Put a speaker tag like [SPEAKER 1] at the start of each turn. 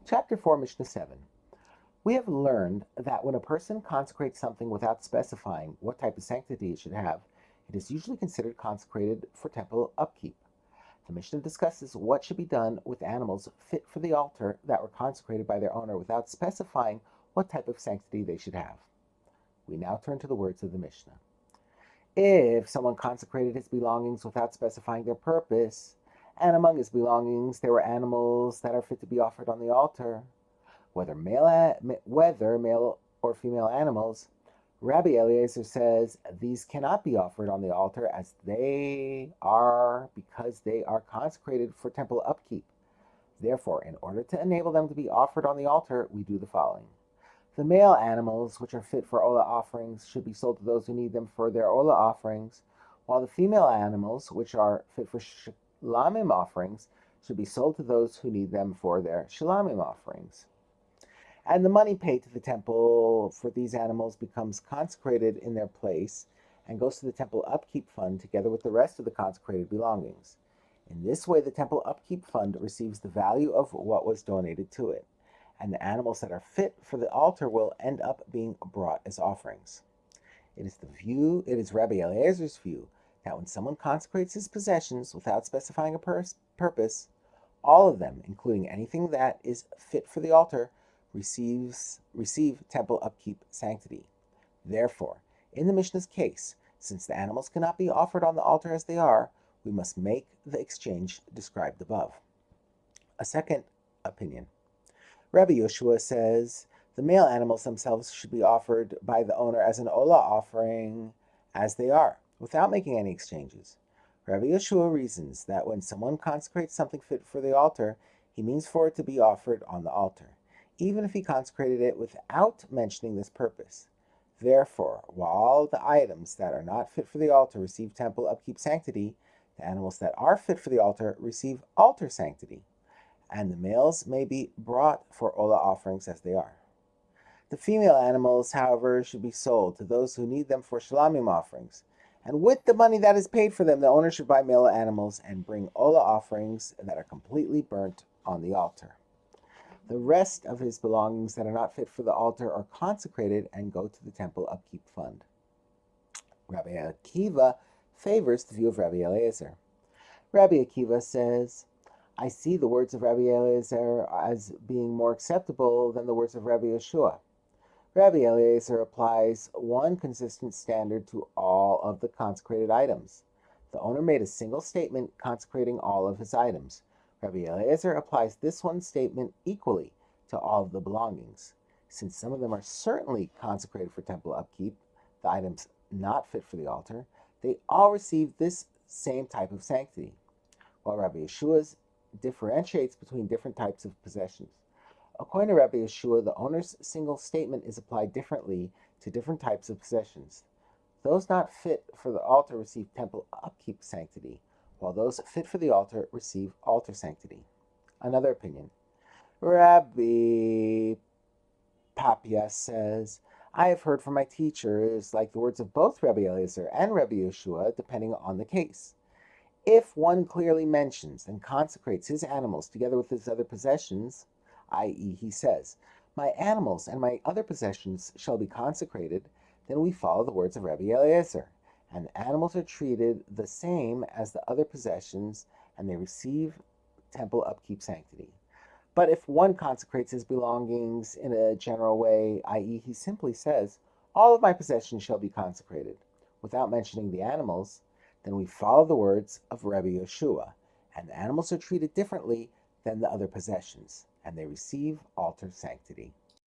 [SPEAKER 1] Chapter 4, Mishnah 7. We have learned that when a person consecrates something without specifying what type of sanctity it should have, it is usually considered consecrated for temple upkeep. The Mishnah discusses what should be done with animals fit for the altar that were consecrated by their owner without specifying what type of sanctity they should have. We now turn to the words of the Mishnah. If someone consecrated his belongings without specifying their purpose, and among his belongings there were animals that are fit to be offered on the altar, whether male or female animals, Rabbi Eliezer says these cannot be offered on the altar as because they are consecrated for temple upkeep. Therefore, in order to enable them to be offered on the altar, we do the following. The male animals, which are fit for Olah offerings, should be sold to those who need them for their Olah offerings, while the female animals, which are fit for Shekalim offerings, should be sold to those who need them for their Shekalim offerings. And the money paid to the temple for these animals becomes consecrated in their place and goes to the temple upkeep fund together with the rest of the consecrated belongings. In this way, the temple upkeep fund receives the value of what was donated to it, and the animals that are fit for the altar will end up being brought as offerings. It is Rabbi Eliezer's view that when someone consecrates his possessions without specifying a purpose, all of them, including anything that is fit for the altar, receive temple upkeep sanctity. Therefore, in the Mishnah's case, since the animals cannot be offered on the altar as they are, we must make the exchange described above. A second opinion. Rabbi Yehoshua says the male animals themselves should be offered by the owner as an Olah offering as they are, without making any exchanges. Rabbi Yehoshua reasons that when someone consecrates something fit for the altar, he means for it to be offered on the altar, even if he consecrated it without mentioning this purpose. Therefore, while the items that are not fit for the altar receive temple upkeep sanctity, the animals that are fit for the altar receive altar sanctity, and the males may be brought for Olah offerings as they are. The female animals, however, should be sold to those who need them for Shekalim offerings, and with the money that is paid for them, the owner should buy male animals and bring Olah offerings that are completely burnt on the altar. The rest of his belongings that are not fit for the altar are consecrated and go to the temple upkeep fund. Rabbi Akiva favors the view of Rabbi Eliezer. Rabbi Akiva says, I see the words of Rabbi Eliezer as being more acceptable than the words of Rabbi Yehoshua. Rabbi Eliezer applies one consistent standard to all of the consecrated items. The owner made a single statement consecrating all of his items. Rabbi Eliezer applies this one statement equally to all of the belongings. Since some of them are certainly consecrated for temple upkeep, the items not fit for the altar, they all receive this same type of sanctity, while Rabbi Yehoshua differentiates between different types of possessions. According to Rabbi Yehoshua, the owner's single statement is applied differently to different types of possessions. Those not fit for the altar receive temple upkeep sanctity, while those fit for the altar receive altar sanctity. Another opinion. Rabbi Papia says, I have heard from my teachers like the words of both Rabbi Eliezer and Rabbi Yehoshua, depending on the case. If one clearly mentions and consecrates his animals together with his other possessions, i.e., he says, my animals and my other possessions shall be consecrated, then we follow the words of Rabbi Eliezer, and the animals are treated the same as the other possessions, and they receive temple upkeep sanctity. But if one consecrates his belongings in a general way, i.e., he simply says, all of my possessions shall be consecrated, without mentioning the animals, then we follow the words of Rabbi Yehoshua, and the animals are treated differently than the other possessions, and they receive altar sanctity.